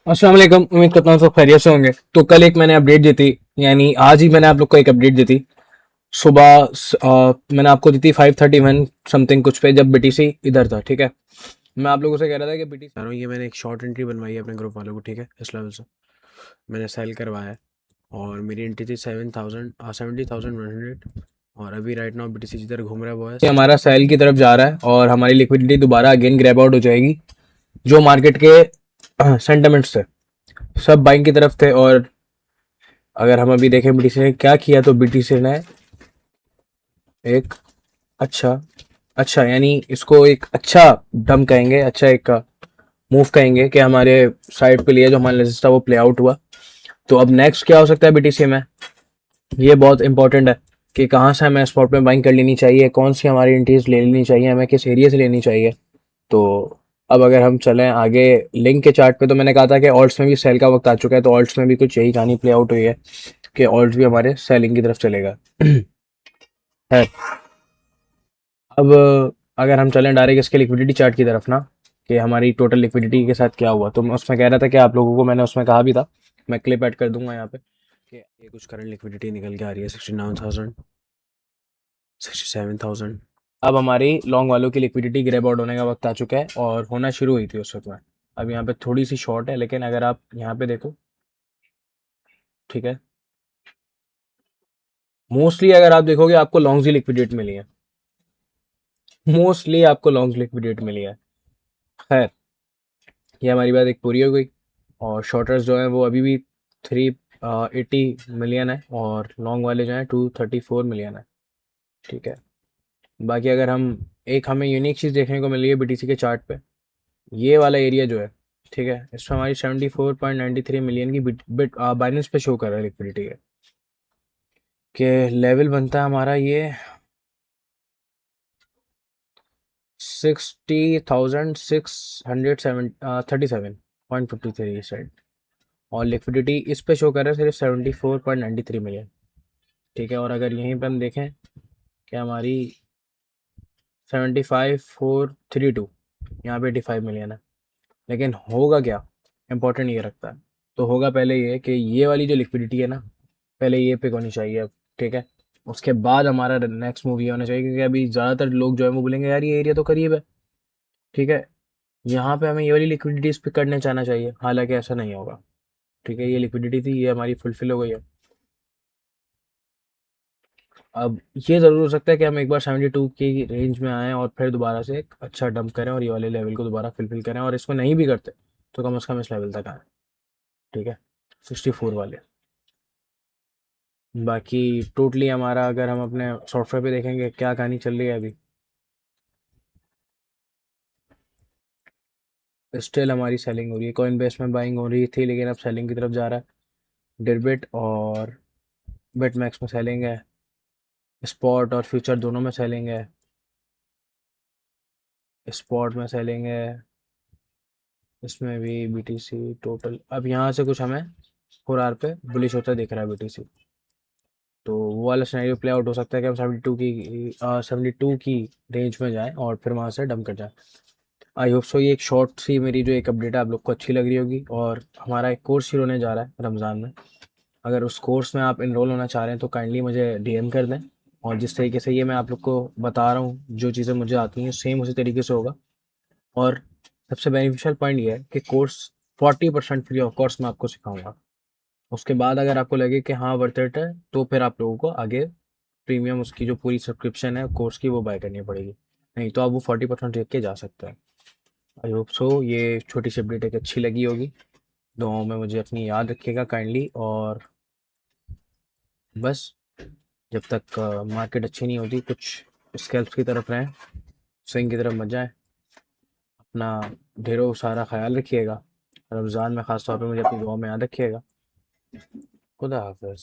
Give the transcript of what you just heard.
अस्सलाम वालेकुम। उम्मीद करता हूँ सब खैरियत से होंगे। तो कल एक मैंने अपडेट दी थी, यानी आज ही मैंने आप लोग को एक अपडेट दी थी। सुबह मैंने आपको दी थी 5:31 समथिंग कुछ पे, जब बीटीसी इधर था। ठीक है, मैं आप लोगों से कह रहा था कि बीटीसी रहा हूँ, ये मैंने एक शॉर्ट एंट्री बनवाई है अपने ग्रुप वालों को। ठीक है, इस लेवल से मैंने सेल करवाया है और मेरी एंट्री थी 70,100। और अभी राइट नाउ बीटीसी जिधर घूम रहा है वो है, ये हमारा सेल की तरफ जा रहा है और हमारी लिक्विडिटी दोबारा अगेन ग्रैब आउट हो जाएगी। जो मार्केट के सेंटिमेंट्स थे सब बाइंग की तरफ थे। और अगर हम अभी देखें बीटीसी ने क्या किया, तो बीटीसी ने एक अच्छा अच्छा यानी इसको एक अच्छा डम कहेंगे, अच्छा एक मूव कहेंगे कि हमारे साइड पे लिया जो हमारा रेजिस्टेंस था वो प्ले आउट हुआ। तो अब नेक्स्ट क्या हो सकता है बीटीसी में, ये बहुत इंपॉर्टेंट है कि कहाँ से हमें स्पॉट में बाइंग कर लेनी चाहिए, कौन सी हमारी एंट्रीज ले लेनी चाहिए, हमें किस एरिया से लेनी चाहिए। तो अब अगर हम चलें आगे लिंक के चार्ट पे, तो मैंने कहा था कि ऑल्ट्स में भी सेल का वक्त आ चुका है। तो ऑल्ट्स में भी कुछ यही कहानी प्ले आउट हुई है कि ऑल्ट्स भी हमारे सेलिंग की तरफ चलेगा। है। अब अगर हम चलें डायरेक्ट इसके लिक्विडिटी चार्ट की तरफ ना, कि हमारी टोटल लिक्विडिटी के साथ क्या हुआ, तो मैं उसमें कह रहा था कि आप लोगों को मैंने उसमें कहा भी था, मैं क्लिप ऐड कर दूंगा यहाँ पे, कि ये कुछ करंट लिक्विडिटी निकल के आ रही है 69,000, 67,000। अब हमारी लॉन्ग वालों की लिक्विडिटी ग्रैब आउट होने का वक्त आ चुका है और होना शुरू हुई थी उस वक्त में। अब यहाँ पे थोड़ी सी शॉर्ट है, लेकिन अगर आप यहाँ पे देखो, ठीक है, मोस्टली अगर आप देखोगे आपको लॉन्ग्स ही लिक्विडेट मिली है, मोस्टली आपको लॉन्ग्स लिक्विडेट मिली है। खैर, ये हमारी बात एक पूरी हो गई। और शॉर्टर्स जो हैं वो अभी भी 380 मिलियन है और लॉन्ग वाले जो हैं 234 मिलियन है। ठीक है, बाकी अगर हम एक हमें यूनिक चीज़ देखने को मिल रही है बीटीसी के चार्ट पे, ये वाला एरिया जो है, ठीक है, इसमें हमारी 74.93 मिलियन की बिट बिट बाइनेंस पे शो कर रहा है लिक्विडिटी के लेवल बनता है हमारा ये 60,637.53 साइड। और लिक्विडिटी इस पे शो कर रहा है सिर्फ 74.93 मिलियन। ठीक है, और अगर यहीं पे हम देखें कि हमारी 75,432, यहाँ पे 85 मिलियन है। लेकिन होगा क्या, इंपॉर्टेंट ये रखता है। तो होगा पहले ये कि ये वाली जो लिक्विडिटी है ना, पहले ये पिक होनी चाहिए अब। ठीक है, उसके बाद हमारा नेक्स्ट मूव ये होना चाहिए, क्योंकि अभी ज़्यादातर लोग जो है वो बोलेंगे यार ये एरिया तो करीब है। ठीक है, यहाँ पे हमें ये वाली लिक्विडिटी पिक करने जाना चाहिए, हालांकि ऐसा नहीं होगा। ठीक है, ये लिक्विडिटी थी, ये हमारी फुलफिल हो गई है। अब ये ज़रूर हो सकता है कि हम एक बार 72 की रेंज में आएँ और फिर दोबारा से एक अच्छा डंप करें और ये वाले लेवल को दोबारा फुलफिल करें, और इसको नहीं भी करते तो कम से कम इस लेवल तक आए। ठीक है, 64 वाले। बाकी टोटली हमारा अगर हम अपने सॉफ्टवेयर पे देखेंगे क्या कहानी चल रही है अभी, स्टिल हमारी सेलिंग हो रही है। कॉइन बेस में बाइंग हो रही थी, लेकिन अब सेलिंग की तरफ जा रहा है। डिरबिट और बिटमैक्स में सेलिंग है, स्पॉट और फ्यूचर दोनों में सेलिंग है। स्पॉट में सेलिंग है, इसमें भी बीटीसी टोटल। अब यहाँ से कुछ हमें 4 आर पे बुलिश होता दिख रहा है बीटीसी। तो वो वाला सिनेरियो प्ले आउट हो सकता है कि हम 72 की रेंज में जाएं और फिर वहाँ से डंप कर जाएं। आई होप सो ये एक शॉर्ट सी मेरी जो एक अपडेट है आप लोग को अच्छी लग रही होगी। और हमारा एक कोर्स शुरू होने जा रहा है रमज़ान में, अगर उस कोर्स में आप इनरोल होना चाह रहे हैं तो काइंडली मुझे डीएम कर दें। और जिस तरीके से ये मैं आप लोग को बता रहा हूँ, जो चीज़ें मुझे आती हैं सेम उसी तरीके से होगा। और सबसे बेनिफिशियल पॉइंट ये है कि कोर्स 40% फ्री ऑफ कॉस्ट मैं आपको सिखाऊंगा। उसके बाद अगर आपको लगे कि हाँ वर्थ इट है, तो फिर आप लोगों को आगे प्रीमियम उसकी जो पूरी सब्सक्रिप्शन है कोर्स की वो बाय करनी पड़ेगी। नहीं तो आप वो 40% देख के जा सकते हैं। आई होप सो ये छोटी सी अपडेट एक अच्छी लगी होगी। दुआओं में मुझे अपनी याद रखिएगा काइंडली। और बस, जब तक मार्केट अच्छी नहीं होती कुछ स्कैल्प्स की तरफ रहें, स्विंग की तरफ मत जाएं। अपना ढेरों सारा ख्याल रखिएगा। रमज़ान में ख़ास तौर पे मुझे अपनी दुआ में याद रखिएगा। खुदा हाफिज़।